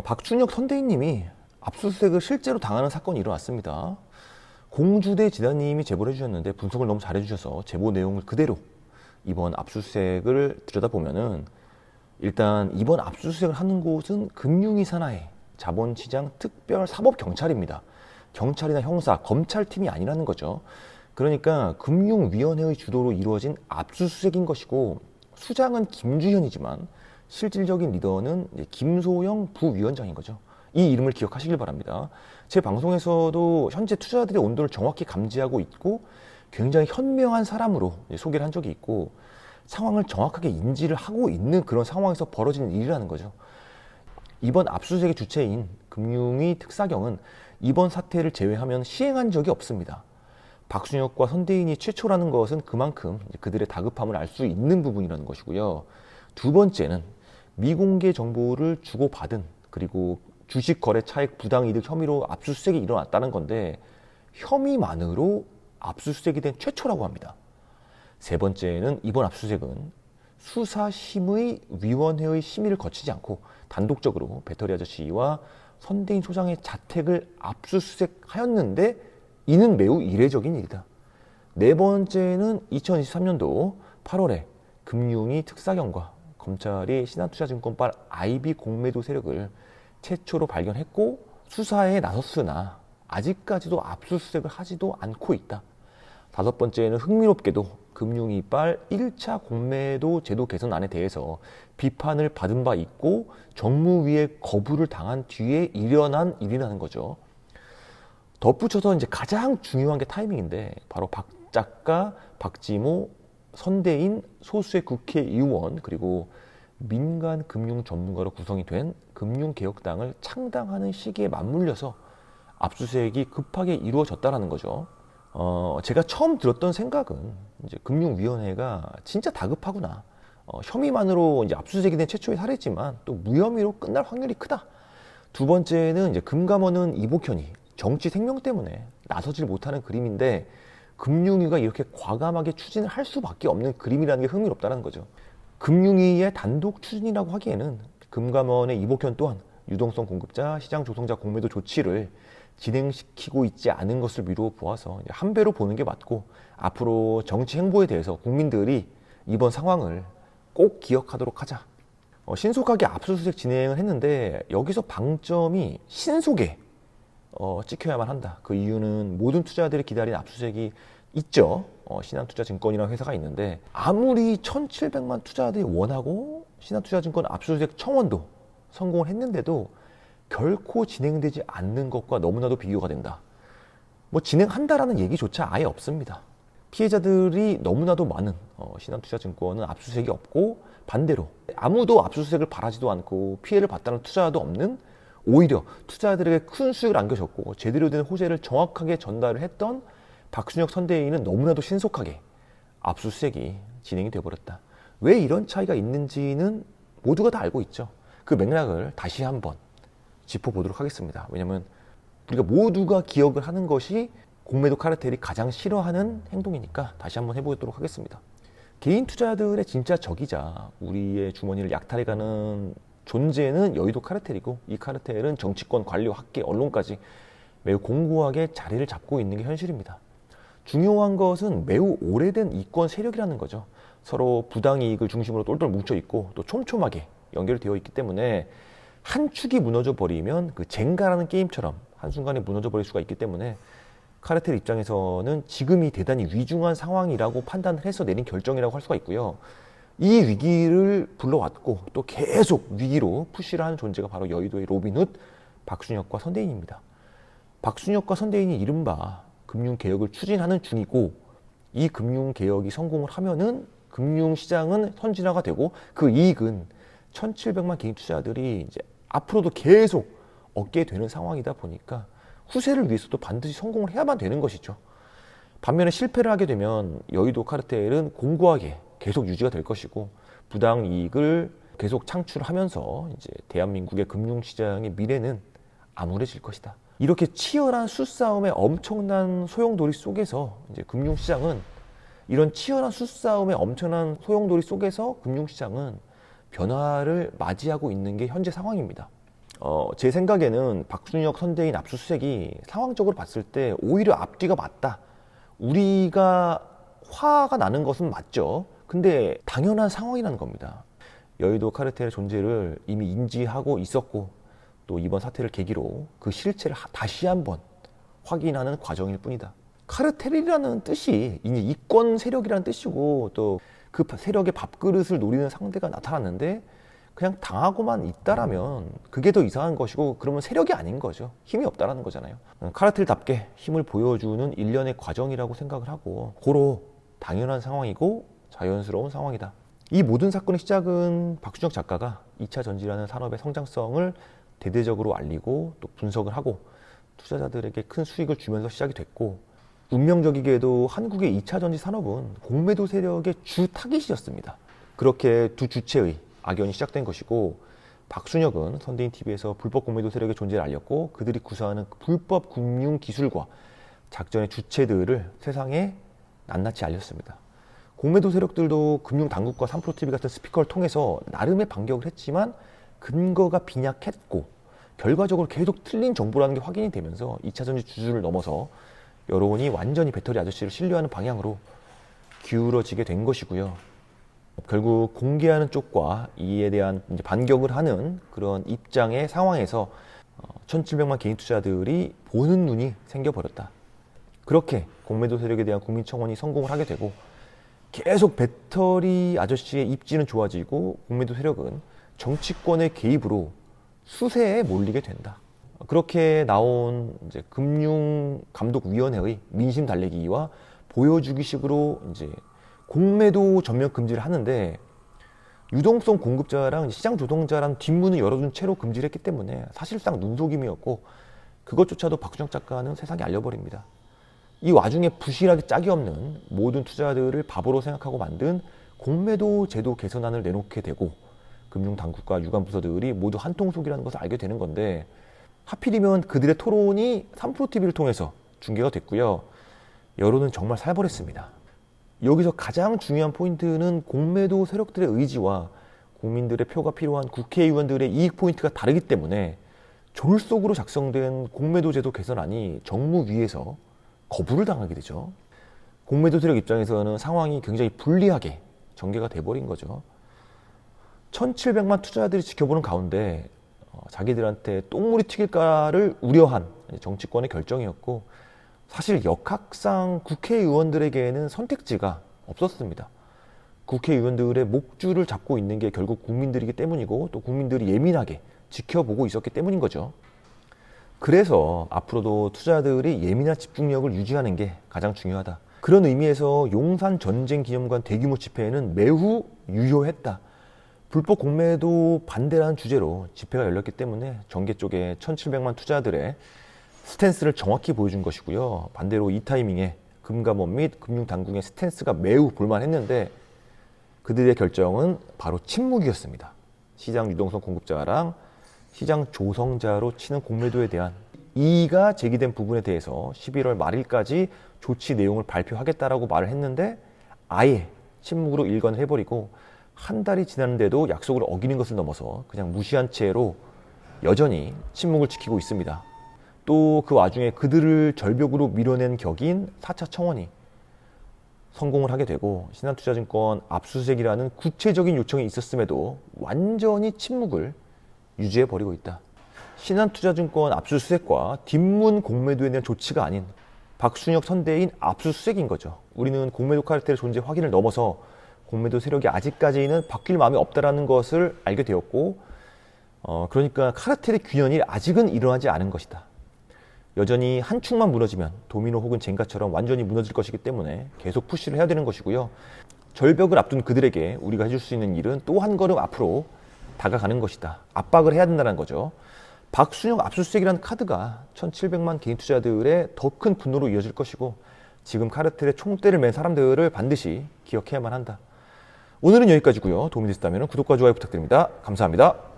박준혁 선대위님이 압수수색을 실제로 당하는 사건이 일어났습니다. 공주대 지단님이 제보를 해주셨는데 분석을 너무 잘해주셔서 제보 내용을 그대로 이번 압수수색을 들여다보면은 일단 이번 압수수색을 하는 곳은 금융위 산하의 자본시장 특별사법경찰입니다. 경찰이나 형사, 검찰팀이 아니라는 거죠. 그러니까 금융위원회의 주도로 이루어진 압수수색인 것이고 수장은 김주현이지만 실질적인 리더는 김소영 부위원장인 거죠. 이 이름을 기억하시길 바랍니다. 제 방송에서도 현재 투자자들의 온도를 정확히 감지하고 있고 굉장히 현명한 사람으로 소개를 한 적이 있고 상황을 정확하게 인지를 하고 있는 그런 상황에서 벌어지는 일이라는 거죠. 이번 압수수색의 주체인 금융위 특사경은 이번 사태를 제외하면 시행한 적이 없습니다. 박준혁과 선대인이 최초라는 것은 그만큼 그들의 다급함을 알 수 있는 부분이라는 것이고요. 두 번째는 미공개 정보를 주고받은 그리고 주식 거래 차익 부당이득 혐의로 압수수색이 일어났다는 건데 혐의만으로 압수수색이 된 최초라고 합니다. 세 번째는 이번 압수수색은 수사심의위원회의 심의를 거치지 않고 단독적으로 배터리 아저씨와 선대인 소장의 자택을 압수수색하였는데 이는 매우 이례적인 일이다. 네 번째는 2023년도 8월에 금융위 특사경과 검찰이 신한투자증권발 IB 공매도 세력을 최초로 발견했고 수사에 나섰으나 아직까지도 압수수색을 하지도 않고 있다. 다섯 번째는 흥미롭게도 금융위발 1차 공매도 제도 개선안에 대해서 비판을 받은 바 있고 정무위의 거부를 당한 뒤에 일어난 일이라는 거죠. 덧붙여서 이제 가장 중요한 게 타이밍인데 바로 박 작가, 박지모, 선대인, 소수의 국회의원 그리고 민간 금융 전문가로 구성이 된 금융개혁당을 창당하는 시기에 맞물려서 압수수색이 급하게 이루어졌다는 거죠. 제가 처음 들었던 생각은 이제 금융위원회가 진짜 다급하구나. 혐의만으로 이제 압수수색이 된 최초의 사례지만 또 무혐의로 끝날 확률이 크다. 두 번째는 이제 금감원은 이복현이 정치 생명 때문에 나서질 못하는 그림인데 금융위가 이렇게 과감하게 추진을 할 수밖에 없는 그림이라는 게 흥미롭다는 거죠. 금융위의 단독 추진이라고 하기에는 금감원의 이복현 또한 유동성 공급자, 시장 조성자 공매도 조치를 진행시키고 있지 않은 것을 미루어 보아서 한 배로 보는 게 맞고 앞으로 정치 행보에 대해서 국민들이 이번 상황을 꼭 기억하도록 하자. 신속하게 압수수색 진행을 했는데 여기서 방점이 신속에 찍혀야만 한다. 그 이유는 모든 투자자들이 기다린 압수수색이 있죠. 신한투자증권이라는 회사가 있는데 아무리 1,700만 투자자들이 원하고 신한투자증권 압수수색 청원도 성공을 했는데도 결코 진행되지 않는 것과 너무나도 비교가 된다. 뭐 진행한다라는 얘기조차 아예 없습니다. 피해자들이 너무나도 많은 신한투자증권은 압수수색이 없고 반대로 아무도 압수수색을 바라지도 않고 피해를 봤다는 투자자도 없는 오히려 투자자들에게 큰 수익을 안겨줬고 제대로 된 호재를 정확하게 전달을 했던 박준혁 선대위는 너무나도 신속하게 압수수색이 진행이 되어버렸다. 왜 이런 차이가 있는지는 모두가 다 알고 있죠. 그 맥락을 다시 한번 짚어보도록 하겠습니다. 왜냐하면 우리가 모두가 기억을 하는 것이 공매도 카르텔이 가장 싫어하는 행동이니까 다시 한번 해보도록 하겠습니다. 개인 투자자들의 진짜 적이자 우리의 주머니를 약탈해가는 존재는 여의도 카르텔이고 이 카르텔은 정치권, 관료, 학계, 언론까지 매우 공고하게 자리를 잡고 있는 게 현실입니다. 중요한 것은 매우 오래된 이권 세력이라는 거죠. 서로 부당이익을 중심으로 똘똘 뭉쳐 있고 또 촘촘하게 연결되어 있기 때문에 한 축이 무너져 버리면 그 젠가라는 게임처럼 한순간에 무너져 버릴 수가 있기 때문에 카르텔 입장에서는 지금이 대단히 위중한 상황이라고 판단을 해서 내린 결정이라고 할 수가 있고요. 이 위기를 불러왔고 또 계속 위기로 푸시를 하는 존재가 바로 여의도의 로빈훗 박준혁과 선대인입니다. 박준혁과 선대인이 이른바 금융개혁을 추진하는 중이고 이 금융개혁이 성공을 하면은 금융시장은 선진화가 되고 그 이익은 1,700만 개인 투자자들이 이제 앞으로도 계속 얻게 되는 상황이다 보니까 후세를 위해서도 반드시 성공을 해야만 되는 것이죠. 반면에 실패를 하게 되면 여의도 카르텔은 공고하게 계속 유지가 될 것이고 부당 이익을 계속 창출하면서 이제 대한민국의 금융시장의 미래는 암울해질 것이다. 이렇게 치열한 수싸움의 엄청난 소용돌이 속에서 이제 금융시장은 이런 치열한 수싸움의 엄청난 소용돌이 속에서 금융시장은 변화를 맞이하고 있는 게 현재 상황입니다. 제 생각에는 박순혁 선대인 압수수색이 상황적으로 봤을 때 오히려 앞뒤가 맞다. 우리가 화가 나는 것은 맞죠. 근데 당연한 상황이라는 겁니다. 여의도 카르텔의 존재를 이미 인지하고 있었고 또 이번 사태를 계기로 그 실체를 다시 한번 확인하는 과정일 뿐이다. 카르텔이라는 뜻이 이제 이권 세력이라는 뜻이고 또 그 세력의 밥그릇을 노리는 상대가 나타났는데 그냥 당하고만 있다라면 그게 더 이상한 것이고 그러면 세력이 아닌 거죠. 힘이 없다라는 거잖아요. 카르텔답게 힘을 보여주는 일련의 과정이라고 생각을 하고 고로 당연한 상황이고 자연스러운 상황이다. 이 모든 사건의 시작은 박순혁 작가가 2차 전지라는 산업의 성장성을 대대적으로 알리고 또 분석을 하고 투자자들에게 큰 수익을 주면서 시작이 됐고 운명적이게도 한국의 2차 전지 산업은 공매도 세력의 주 타깃이었습니다. 그렇게 두 주체의 악연이 시작된 것이고 박순혁은 선대인TV에서 불법 공매도 세력의 존재를 알렸고 그들이 구사하는 불법 금융 기술과 작전의 주체들을 세상에 낱낱이 알렸습니다. 공매도 세력들도 금융당국과 3프로TV 같은 스피커를 통해서 나름의 반격을 했지만 근거가 빈약했고 결과적으로 계속 틀린 정보라는 게 확인이 되면서 2차 전지 주주를 넘어서 여론이 완전히 배터리 아저씨를 신뢰하는 방향으로 기울어지게 된 것이고요. 결국 공개하는 쪽과 이에 대한 이제 반격을 하는 그런 입장의 상황에서 1,700만 개인 투자들이 보는 눈이 생겨버렸다. 그렇게 공매도 세력에 대한 국민청원이 성공을 하게 되고 계속 배터리 아저씨의 입지는 좋아지고 공매도 세력은 정치권의 개입으로 수세에 몰리게 된다. 그렇게 나온 이제 금융감독위원회의 민심 달래기와 보여주기식으로 이제 공매도 전면 금지를 하는데 유동성 공급자랑 시장 조동자랑 뒷문을 열어둔 채로 금지를 했기 때문에 사실상 눈속임이었고 그것조차도 박순혁 작가는 세상에 알려버립니다. 이 와중에 부실하게 짝이 없는 모든 투자들을 바보로 생각하고 만든 공매도 제도 개선안을 내놓게 되고 금융당국과 유관부서들이 모두 한통속이라는 것을 알게 되는 건데 하필이면 그들의 토론이 3프로TV를 통해서 중계가 됐고요. 여론은 정말 살벌했습니다. 여기서 가장 중요한 포인트는 공매도 세력들의 의지와 국민들의 표가 필요한 국회의원들의 이익 포인트가 다르기 때문에 졸속으로 작성된 공매도 제도 개선안이 정무위에서 거부를 당하게 되죠. 공매도 세력 입장에서는 상황이 굉장히 불리하게 전개가 돼버린 거죠. 1,700만 투자자들이 지켜보는 가운데 자기들한테 똥물이 튀길까를 우려한 정치권의 결정이었고 사실 역학상 국회의원들에게는 선택지가 없었습니다. 국회의원들의 목줄을 잡고 있는 게 결국 국민들이기 때문이고 또 국민들이 예민하게 지켜보고 있었기 때문인 거죠. 그래서 앞으로도 투자자들이 예민한 집중력을 유지하는 게 가장 중요하다. 그런 의미에서 용산 전쟁기념관 대규모 집회에는 매우 유효했다. 불법 공매도 반대라는 주제로 집회가 열렸기 때문에 정계 쪽에 1,700만 투자자들의 스탠스를 정확히 보여준 것이고요. 반대로 이 타이밍에 금감원 및 금융당국의 스탠스가 매우 볼만했는데 그들의 결정은 바로 침묵이었습니다. 시장 유동성 공급자랑 시장 조성자로 치는 공매도에 대한 이의가 제기된 부분에 대해서 11월 말일까지 조치 내용을 발표하겠다라고 말을 했는데 아예 침묵으로 일관을 해버리고 한 달이 지났는데도 약속을 어기는 것을 넘어서 그냥 무시한 채로 여전히 침묵을 지키고 있습니다. 또 그 와중에 그들을 절벽으로 밀어낸 격인 4차 청원이 성공을 하게 되고 신한투자증권 압수수색이라는 구체적인 요청이 있었음에도 완전히 침묵을 유지해버리고 있다. 신한투자증권 압수수색과 뒷문 공매도에 대한 조치가 아닌 박순혁 선대인 압수수색인 거죠. 우리는 공매도 카르텔의 존재 확인을 넘어서 공매도 세력이 아직까지는 바뀔 마음이 없다는 것을 알게 되었고 그러니까 카르텔의 균열이 아직은 일어나지 않은 것이다. 여전히 한 축만 무너지면 도미노 혹은 젠가처럼 완전히 무너질 것이기 때문에 계속 푸시를 해야 되는 것이고요. 절벽을 앞둔 그들에게 우리가 해줄 수 있는 일은 또 한 걸음 앞으로 다가가는 것이다. 압박을 해야 된다는 거죠. 박순혁 압수수색이라는 카드가 1,700만 개인 투자들의 더 큰 분노로 이어질 것이고 지금 카르텔의 총대를 맨 사람들을 반드시 기억해야만 한다. 오늘은 여기까지고요. 도움이 되셨다면 구독과 좋아요 부탁드립니다. 감사합니다.